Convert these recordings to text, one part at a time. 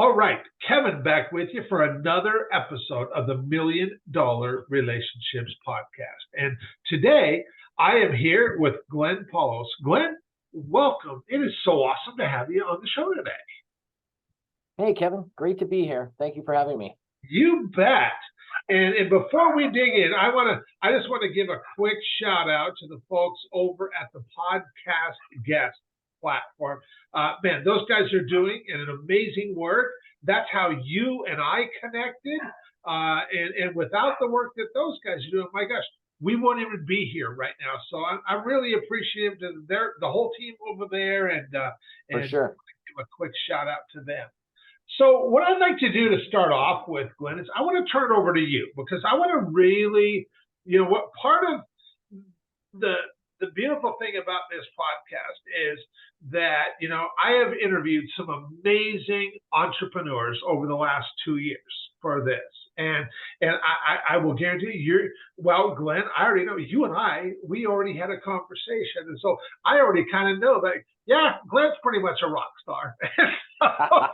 All right, Kevin back with you for another episode of the $1,000,000 Relationships Podcast. And today I am here with Glenn Poulos. Glenn, welcome. It is so awesome to have you on the show today. Hey, Kevin, great to be here. Thank you for having me. You bet. And before we dig in, I just want to give a quick shout out to the folks over at the Podcast Guest platform. Man, those guys are doing an amazing work. That's how you and I connected. And without the work that those guys are doing, my gosh, we won't even be here right now. So I'm really appreciative to the whole team over there, and For sure. give a quick shout out to them. So what I'd like to do to start off with, Glenn, is I want to turn it over to you, because I want to really, what part of the beautiful thing about this podcast is that, I have interviewed some amazing entrepreneurs over the last 2 years for this. And I will guarantee you, Glenn, I already know you and we already had a conversation. And so I already kind of know that, yeah, Glenn's pretty much a rock star. But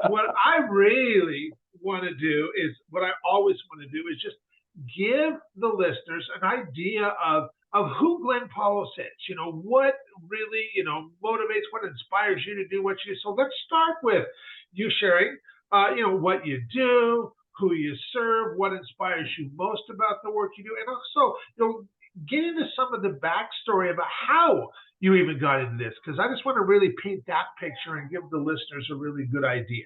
what I really want to do is, what I always want to do is just give the listeners an idea of who Glenn Poulos is, what really, motivates, what inspires you to do what you do. So let's start with you sharing, what you do, who you serve, what inspires you most about the work you do, and also, get into some of the backstory about how you even got into this, because I just want to really paint that picture and give the listeners a really good idea.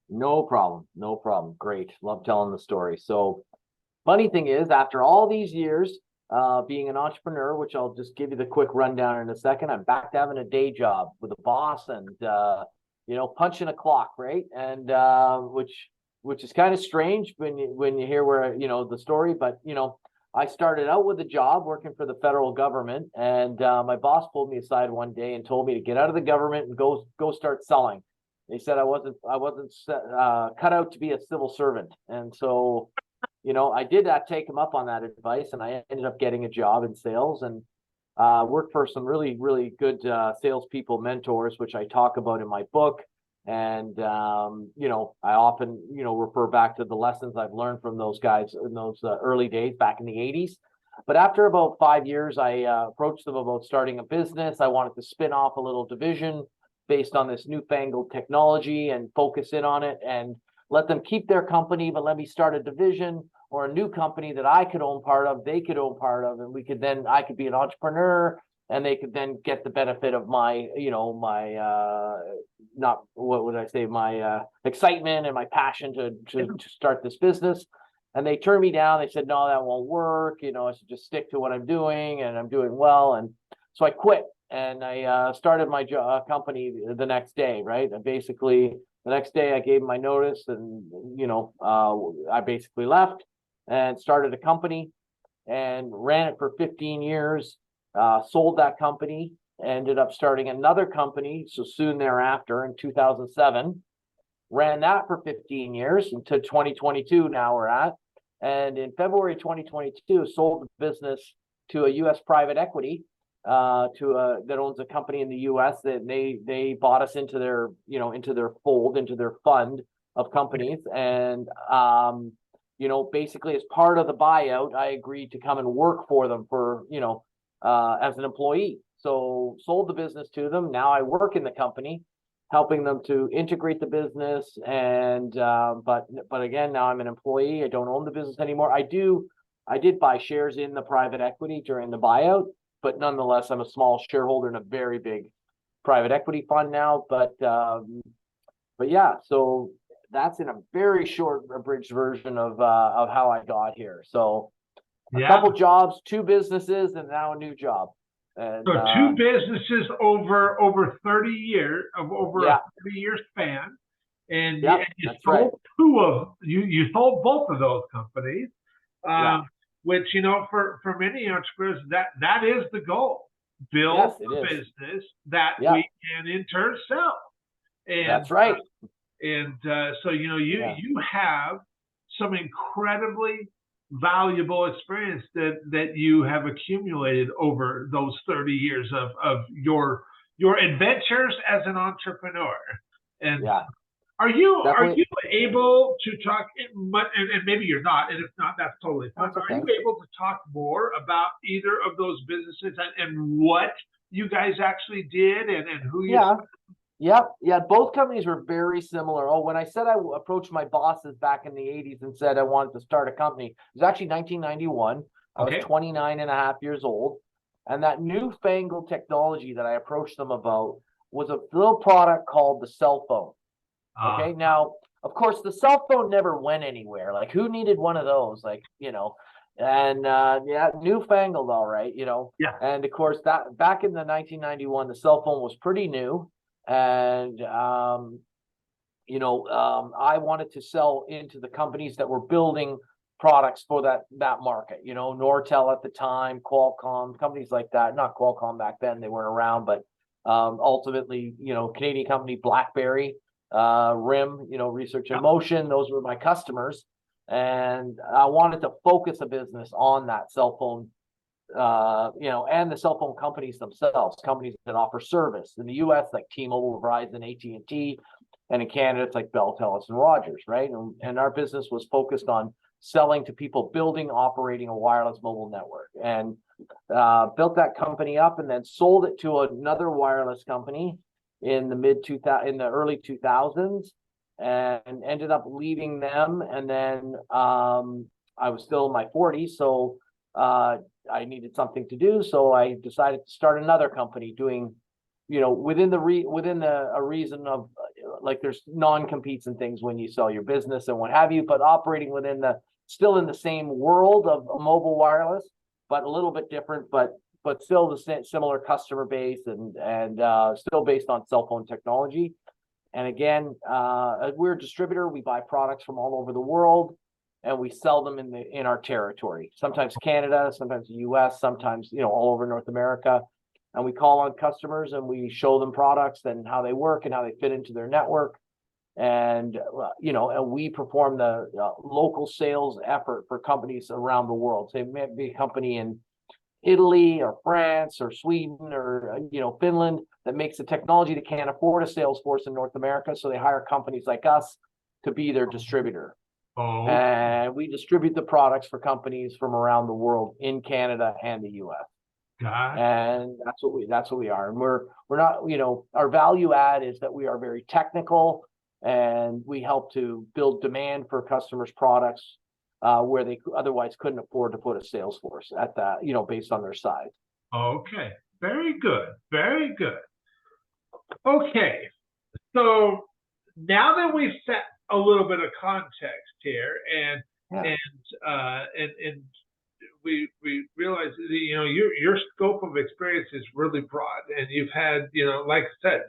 No problem. Great. Love telling the story. So, funny thing is, after all these years being an entrepreneur, which I'll just give you the quick rundown in a second, I'm back to having a day job with a boss and, punching a clock, right? And which is kind of strange when you hear where, the story, but, I started out with a job working for the federal government, and my boss pulled me aside one day and told me to get out of the government and go start selling. They said I wasn't cut out to be a civil servant, and so I did take him up on that advice, and I ended up getting a job in sales and worked for some really, really good salespeople mentors, which I talk about in my book. And, I often, refer back to the lessons I've learned from those guys in those early days back in the 80s. But after about 5 years, I approached them about starting a business. I wanted to spin off a little division based on this newfangled technology and focus in on it and let them keep their company, but let me start a division or a new company that I could own part of, they could own part of, and I could be an entrepreneur, and they could then get the benefit of my, my excitement and my passion to start this business. And they turned me down. They said, no, that won't work. I should just stick to what I'm doing, and I'm doing well. And so I quit, and I started my company the next day, right? And basically the next day I gave my notice, and, I basically left and started a company and ran it for 15 years. Sold that company, ended up starting another company. So soon thereafter, in 2007, ran that for 15 years until 2022. Now we're at, and in February 2022, sold the business to a U.S. private equity, that owns a company in the U.S. that they bought us into their, into their fold, into their fund of companies, and basically as part of the buyout, I agreed to come and work for them for, as an employee. So sold the business to them. Now I work in the company, helping them to integrate the business. And but again, now I'm an employee. I don't own the business anymore. I did buy shares in the private equity during the buyout, but nonetheless, I'm a small shareholder in a very big private equity fund now. But yeah, so that's in a very short abridged version of how I got here. So a couple jobs, 2 businesses, and now a new job. And, so 2 businesses over 30 years, over a 30-year span, and you sold 2 of you sold both of those companies, which for many entrepreneurs that is the goal: build a business that we can in turn sell. And that's right. So you have some incredibly valuable experience that you have accumulated over those 30 years of your adventures as an entrepreneur. And Yeah, are you definitely. able to talk, and maybe you're not, and if not, that's totally fine. That's But are okay. you able to talk more about either of those businesses and what you guys actually did and who you? Yeah. Yep. Yeah. Both companies were very similar. Oh, when I said I approached my bosses back in the 80s and said I wanted to start a company, it was actually 1991. I was Okay. 29 and a half years old. And that newfangled technology that I approached them about was a little product called the cell phone. Uh, Okay. Now, of course, the cell phone never went anywhere. Like, who needed one of those? Like, and yeah, newfangled, all right, yeah. And of course, that back in the 1991, the cell phone was pretty new. And I wanted to sell into the companies that were building products for that market. Nortel at the time, Qualcomm, companies like that. Not Qualcomm back then; they weren't around. But ultimately, Canadian company BlackBerry, RIM, Research in Motion. Those were my customers, and I wanted to focus a business on that cell phone. And the cell phone companies themselves, companies that offer service in the U.S. like T-Mobile, Verizon, AT&T, and in Canada it's like Bell, Telus, and Rogers, right? And our business was focused on selling to people building, operating a wireless mobile network, and built that company up, and then sold it to another wireless company in the early 2000s, and ended up leaving them. And then I was still in my 40s, so I needed something to do, so I decided to start another company doing, within a reason of like there's non-competes and things when you sell your business and what have you, but operating still in the same world of mobile wireless, but a little bit different, but still the similar customer base and still based on cell phone technology. And again, we're a distributor. We buy products from all over the world, and we sell them in our territory. Sometimes Canada, sometimes the U.S., sometimes all over North America. And we call on customers and we show them products and how they work and how they fit into their network. And and we perform the local sales effort for companies around the world. So it may be a company in Italy or France or Sweden or Finland that makes the technology that can't afford a sales force in North America, so they hire companies like us to be their distributor. Oh, And we distribute the products for companies from around the world in Canada and the US. God. And that's what we are. And we're not, our value add is that we are very technical, and we help to build demand for customers' products where they otherwise couldn't afford to put a sales force at that, based on their size. Okay. Very good. Very good. Okay. So now that we've set a little bit of context here, and Yeah. and we realize that, your scope of experience is really broad, and you've had, like I said,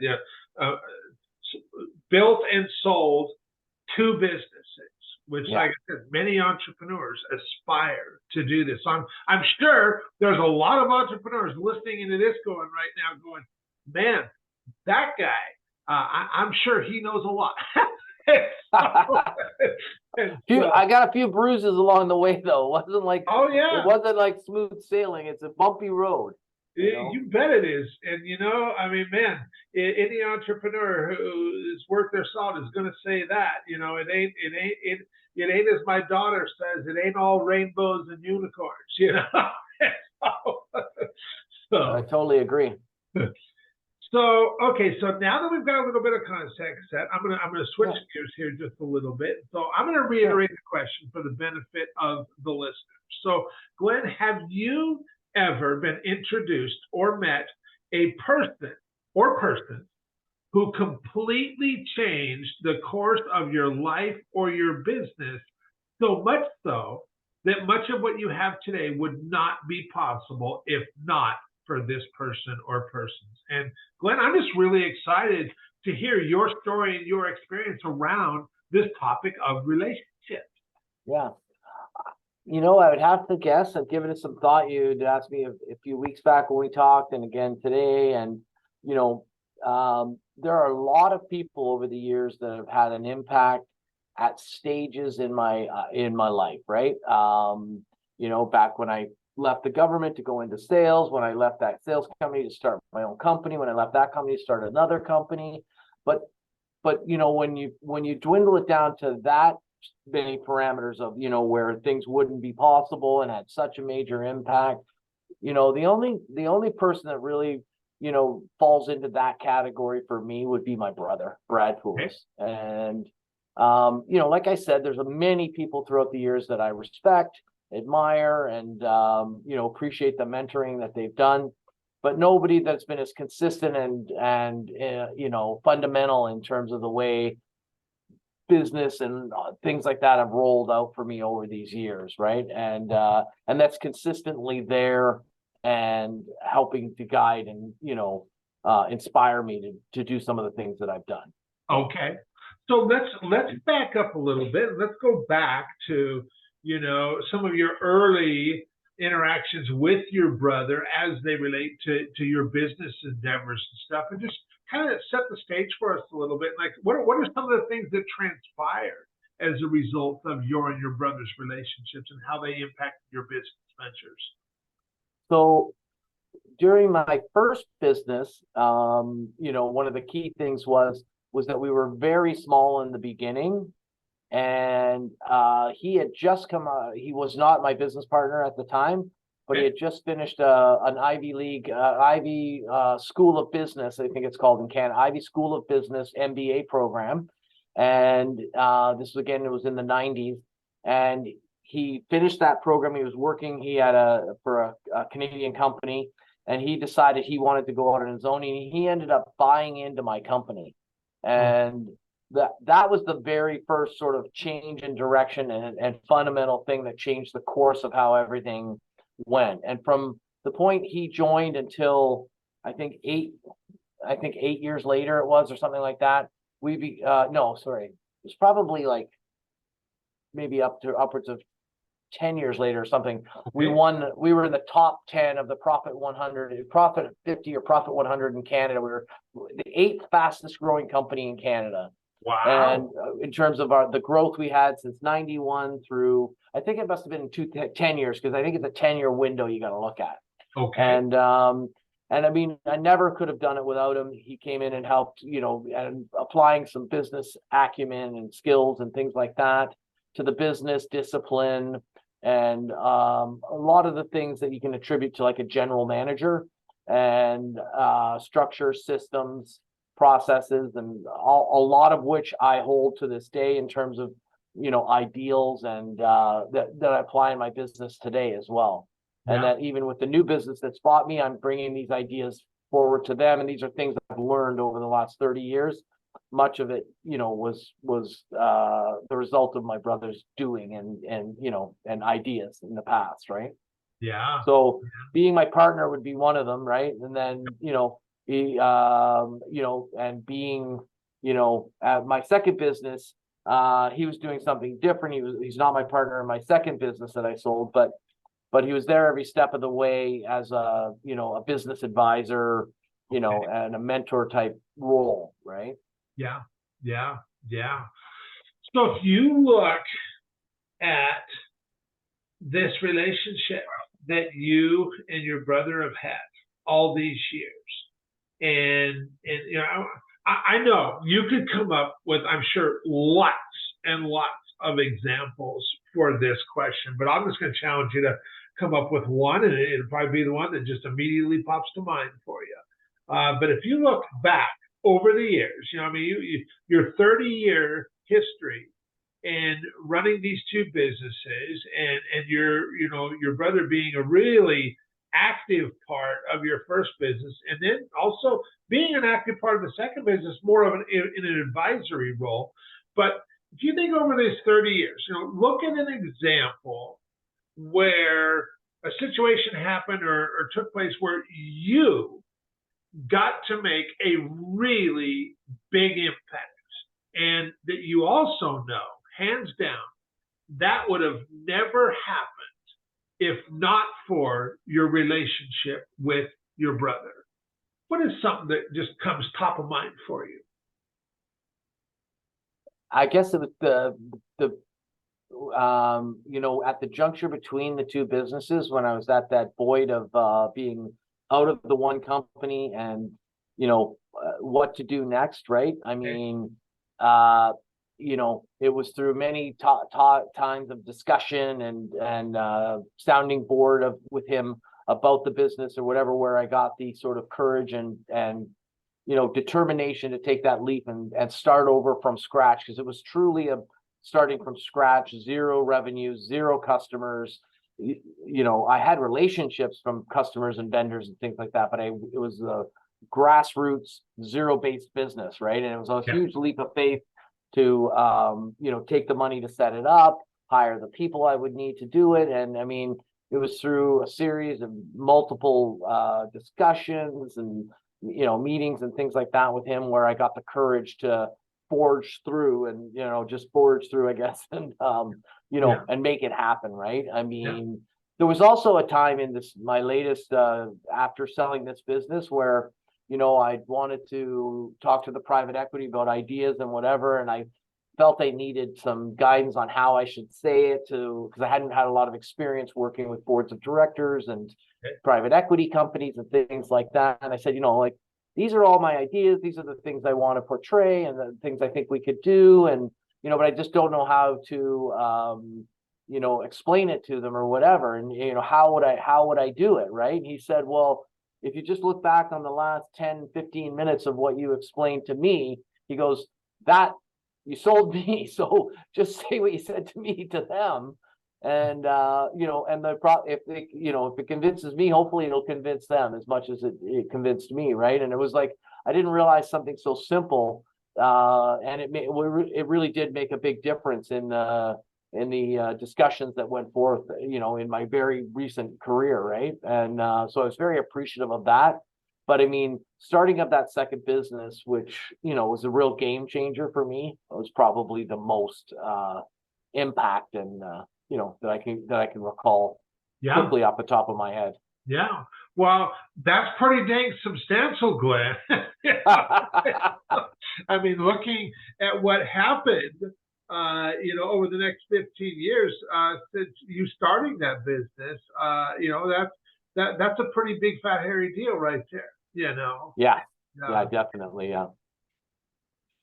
built and sold two businesses, which, Yeah. like I said, many entrepreneurs aspire to do this. So I'm sure there's a lot of entrepreneurs listening into this going right now, going, man, that guy, I'm sure he knows a lot. I got a few bruises along the way, though. Oh yeah, it wasn't like smooth sailing. It's a bumpy road. You bet it is. And I mean, man, any entrepreneur who's worth their salt is going to say that. It ain't as my daughter says. It ain't all rainbows and unicorns. So I totally agree. So okay, so now that we've got a little bit of context set, I'm gonna switch gears here just a little bit. So I'm gonna reiterate the question for the benefit of the listeners. So Glenn, have you ever been introduced or met a person or persons who completely changed the course of your life or your business, so much so that much of what you have today would not be possible if not for this person or persons? And Glenn, I'm just really excited to hear your story and your experience around this topic of relationships. Yeah. I would have to guess, I've given it some thought. You'd asked me a few weeks back when we talked, and again today. And, there are a lot of people over the years that have had an impact at stages in my life, right? Back when I left the government to go into sales, when I left that sales company to start my own company, when I left that company to start another company. But but when you dwindle it down to that many parameters of, where things wouldn't be possible and had such a major impact, the only person that really, falls into that category for me would be my brother, Brad Poulos. And, like I said, there's many people throughout the years that I respect, admire, and, appreciate the mentoring that they've done, but nobody that's been as consistent and fundamental in terms of the way business and things like that have rolled out for me over these years, right? And that's consistently there and helping to guide and inspire me to do some of the things that I've done. Okay, so let's back up a little bit. Let's go back to some of your early interactions with your brother as they relate to your business endeavors and stuff, and just kind of set the stage for us a little bit. Like, what are some of the things that transpired as a result of your and your brother's relationships and how they impacted your business ventures? So during my first business, one of the key things was that we were very small in the beginning, and he had just he was not my business partner at the time, but he had just finished an Ivy League, Ivy School of Business, I think it's called in Canada, Ivy School of Business MBA program. And this was, again, it was in the 90s. And he finished that program. He was working, for a Canadian company, and he decided he wanted to go out on his own. And he ended up buying into my company. And that was the very first sort of change in direction and fundamental thing that changed the course of how everything went. And from the point he joined until I think 8 years later it was, or something like that, it was probably like maybe upwards of 10 years later or something. We were in the top 10 of the Profit 100, Profit 50 or Profit 100 in Canada. We were the 8th fastest growing company in Canada. Wow. And in terms of the growth we had since 91 through, I think it must have been 10 years, because I think it's a 10-year window you got to look at. Okay. And I mean, I never could have done it without him. He came in and helped, and applying some business acumen and skills and things like that to the business discipline, and a lot of the things that you can attribute to like a general manager, and structure, systems, processes, and a lot of which I hold to this day in terms of ideals, and that I apply in my business today as well. And that even with the new business that's bought me, I'm bringing these ideas forward to them, and these are things I've learned over the last 30 years. Much of it, was the result of my brother's doing and ideas in the past, right? Yeah. So being my partner would be one of them, right? And then he and being at my second business, he was doing something different. He's not my partner in my second business that I sold, but he was there every step of the way as a business advisor, and a mentor type role, right? Yeah. So if you look at this relationship that you and your brother have had all these years, and I know you could come up with, I'm sure, lots and lots of examples for this question, but I'm just going to challenge you to come up with one, and it'll probably be the one that just immediately pops to mind for you. But if you look back over the years, your 30-year history in running these two businesses, and your brother being a really active part of your first business, and then also being an active part of the second business, more of in an advisory role. But if you think over these 30 years, look at an example where a situation happened or took place where you got to make a really big impact, and that you also know, hands down, that would have never happened if not for your relationship with your brother. What is something that just comes top of mind for you? I guess it was at the juncture between the two businesses, when I was at that void of being out of the one company and what to do next, right? I mean, it was through many times of discussion and sounding board with him about the business or whatever, where I got the sort of courage and determination to take that leap and start over from scratch, because it was truly starting from scratch, zero revenue, zero customers. I had relationships from customers and vendors and things like that, but it was a grassroots, zero-based business, right? And it was a huge leap of faith to take the money to set it up, hire the people I would need to do it. And I mean, it was through a series of multiple discussions and meetings and things like that with him where I got the courage to forge through and just forge through, I guess, and and make it happen, right? I mean, there was also a time in my latest after selling this business where I wanted to talk to the private equity about ideas and whatever, and I felt I needed some guidance on how I should say it because I hadn't had a lot of experience working with boards of directors and private equity companies and things like that. And I said, these are all my ideas. These are the things I want to portray and the things I think we could do. And, but I just don't know how to, explain it to them or whatever. And, how would I do it? Right. And he said, well, if you just look back on the last 10, 15 minutes of what you explained to me, he goes, that you sold me. So just say what you said to me to them. And, if it convinces me, hopefully it'll convince them as much as it convinced me. Right. And it was like, I didn't realize something so simple. And it really did make a big difference in the discussions that went forth, in my very recent career. Right. And so I was very appreciative of that. But I mean, starting up that second business, which, was a real game changer for me, was probably the most impact and, that I can recall quickly off the top of my head. Yeah. Well, that's pretty dang substantial, Glenn. I mean, looking at what happened, over the next 15 years since you starting that business, that's a pretty big fat hairy deal right there. Yeah, definitely. Yeah.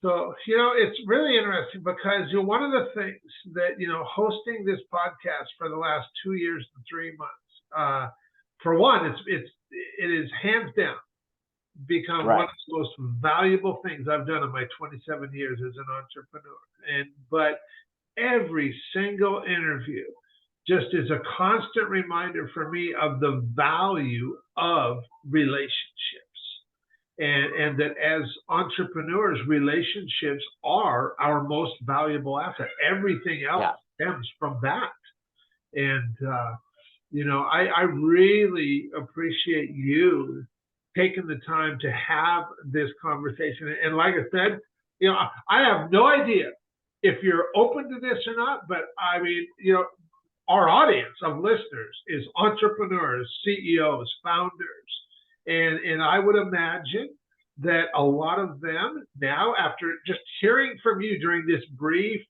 So, it's really interesting because, one of the things that, hosting this podcast for the last 2 years and 3 months, for one, it is hands down become one of the most valuable things I've done in my 27 years as an entrepreneur. But every single interview just is a constant reminder for me of the value of relationships. And that as entrepreneurs, relationships are our most valuable asset. Everything else stems from that. And, I really appreciate you taking the time to have this conversation. And like I said, I have no idea if you're open to this or not, but I mean, our audience of listeners is entrepreneurs, CEOs, founders. And I would imagine that a lot of them now, after just hearing from you during this brief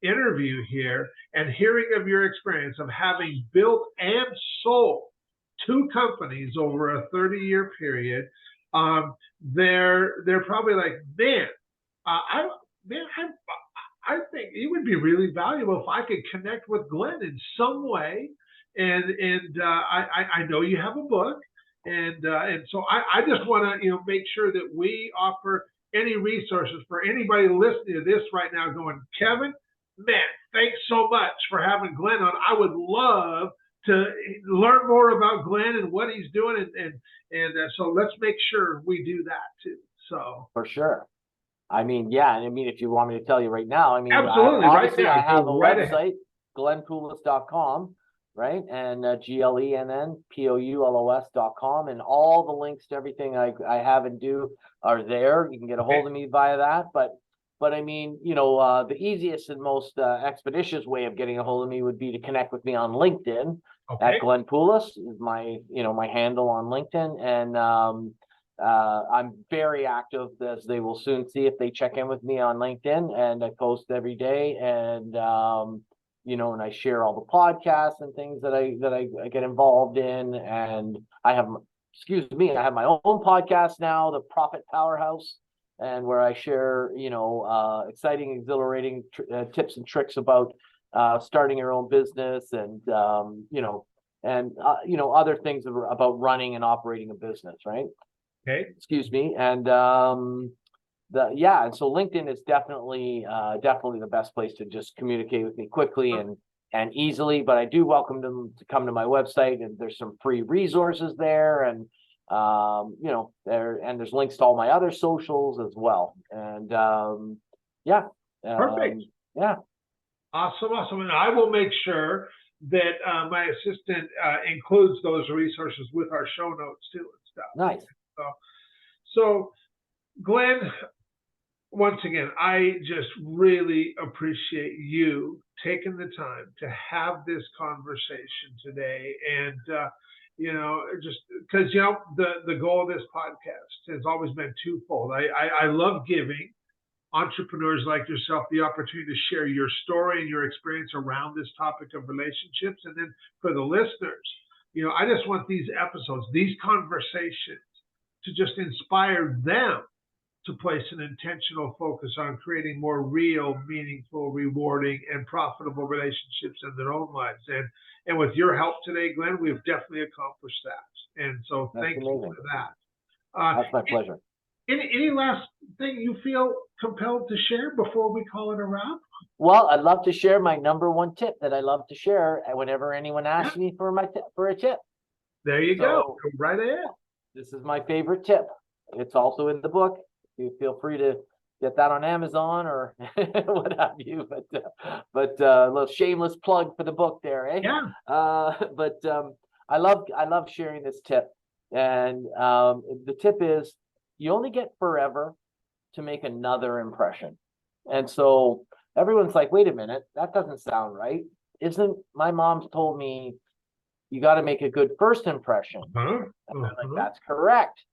interview here and hearing of your experience of having built and sold 2 companies over a 30-year period, they're probably like, man, I think it would be really valuable if I could connect with Glenn in some way. And I know you have a book. And so I just want to make sure that we offer any resources for anybody listening to this right now going, Kevin, man, thanks so much for having Glenn on. I would love to learn more about Glenn and what he's doing. And so let's make sure we do that too. So for sure. I mean, if you want me to tell you right now, I mean, absolutely. Obviously, I have a website, glenpoulos.com. Right. And GLENNPOULOS.com. And all the links to everything I have and do are there. You can get a hold of me via that. But I mean, the easiest and most expeditious way of getting a hold of me would be to connect with me on LinkedIn at Glenn Poulos is my handle on LinkedIn. And I'm very active, as they will soon see if they check in with me on LinkedIn, and I post every day. And and I share all the podcasts and things that I get involved in. And I have my own podcast now, the Profit Powerhouse. and where I share, exciting, exhilarating tips and tricks about starting your own business, and other things about running and operating a business, right? Okay. Excuse me. And and so LinkedIn is definitely the best place to just communicate with me quickly and easily. But I do welcome them to come to my website, and there's some free resources there, and there's links to all my other socials as well. And Perfect. Yeah. Awesome. And I will make sure that my assistant includes those resources with our show notes too and stuff. Nice. So Glenn, once again, I just really appreciate you taking the time to have this conversation today. And, just because, the goal of this podcast has always been twofold. I love giving entrepreneurs like yourself the opportunity to share your story and your experience around this topic of relationships. And then for the listeners, I just want these episodes, these conversations, to just inspire them to place an intentional focus on creating more real, meaningful, rewarding, and profitable relationships in their own lives. And with your help today, Glenn, we've definitely accomplished that. And so thank you for that. That's my pleasure. Any last thing you feel compelled to share before we call it a wrap? Well, I'd love to share my number one tip that I love to share whenever anyone asks me for a tip. There you go. Go right ahead. This is my favorite tip. It's also in the book. You feel free to get that on Amazon or what have you. But a little shameless plug for the book there, eh? Yeah. I love sharing this tip, and the tip is you only get forever to make another impression. And so everyone's like, wait a minute, that doesn't sound right. Isn't my mom's told me you got to make a good first impression? And I'm like, that's correct.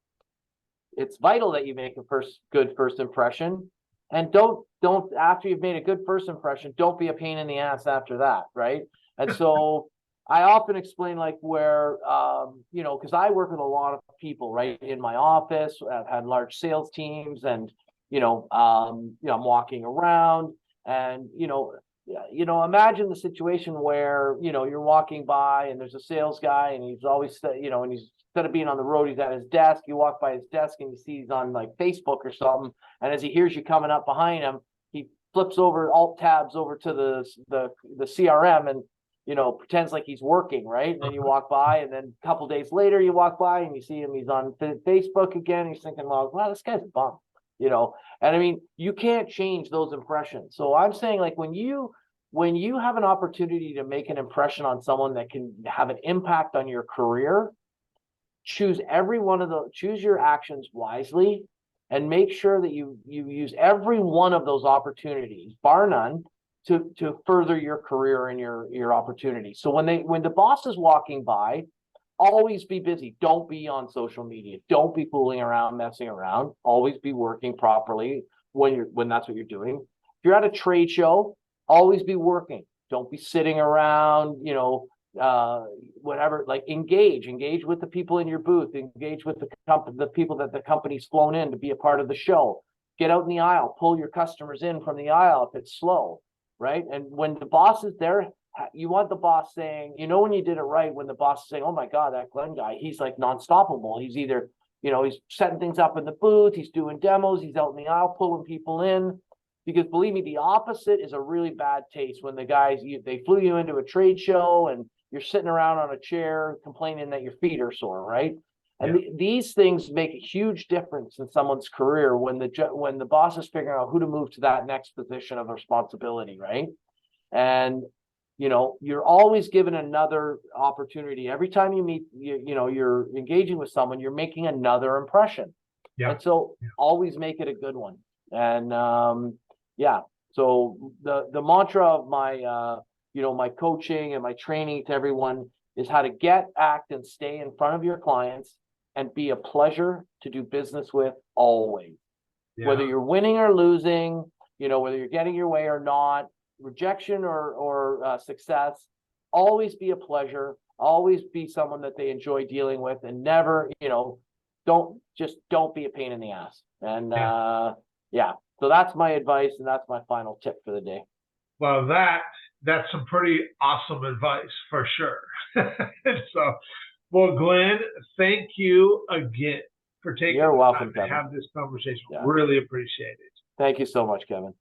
It's vital that you make a good first impression, and don't after you've made a good first impression, don't be a pain in the ass after that, right? And so I often explain where because I work with a lot of people right in my office. I've had large sales teams, and I'm walking around, and imagine the situation where you're walking by and there's a sales guy, and he's always and he's, instead of being on the road, he's at his desk. You walk by his desk and you see he's on Facebook or something, and as he hears you coming up behind him, he flips over, alt tabs over to the CRM and pretends like he's working, right? And then you walk by, and then a couple days later you walk by and you see him, he's on Facebook again. He's thinking, well, wow, this guy's a bum, and I mean, you can't change those impressions. So I'm saying, when you have an opportunity to make an impression on someone that can have an impact on your career, choose your actions wisely, and make sure that you use every one of those opportunities, bar none, to further your career and your opportunity. So when the boss is walking by, always be busy. Don't be on social media. Don't be fooling around, messing around. Always be working properly when that's what you're doing. If you're at a trade show, always be working. Don't be sitting around, whatever. Engage with the people in your booth. Engage with the people that the company's flown in to be a part of the show. Get out in the aisle. Pull your customers in from the aisle if it's slow, right? And when the boss is there, you want the boss saying, when you did it right, when the boss is saying, oh my God, that Glenn guy, he's non-stoppable. He's either, he's setting things up in the booth, he's doing demos, he's out in the aisle pulling people in. Because believe me, the opposite is a really bad taste when the guys, they flew you into a trade show and you're sitting around on a chair complaining that your feet are sore, right? And these things make a huge difference in someone's career when the boss is figuring out who to move to that next position of responsibility, right? And you're always given another opportunity. Every time you meet, you're engaging with someone, you're making another impression. And so always make it a good one. And so the mantra of my my coaching and my training to everyone is how to get, act, and stay in front of your clients and be a pleasure to do business with always. Whether you're winning or losing, whether you're getting your way or not, rejection or success, always be a pleasure, always be someone that they enjoy dealing with, and never, don't be a pain in the ass. And Yeah. yeah, so that's my advice, and that's my final tip for the day. Well, that's some pretty awesome advice for sure. So, well, Glenn, thank you again for taking You're the time welcome, to Kevin. have this conversation. Yeah. Really appreciate it. Thank you so much, Kevin.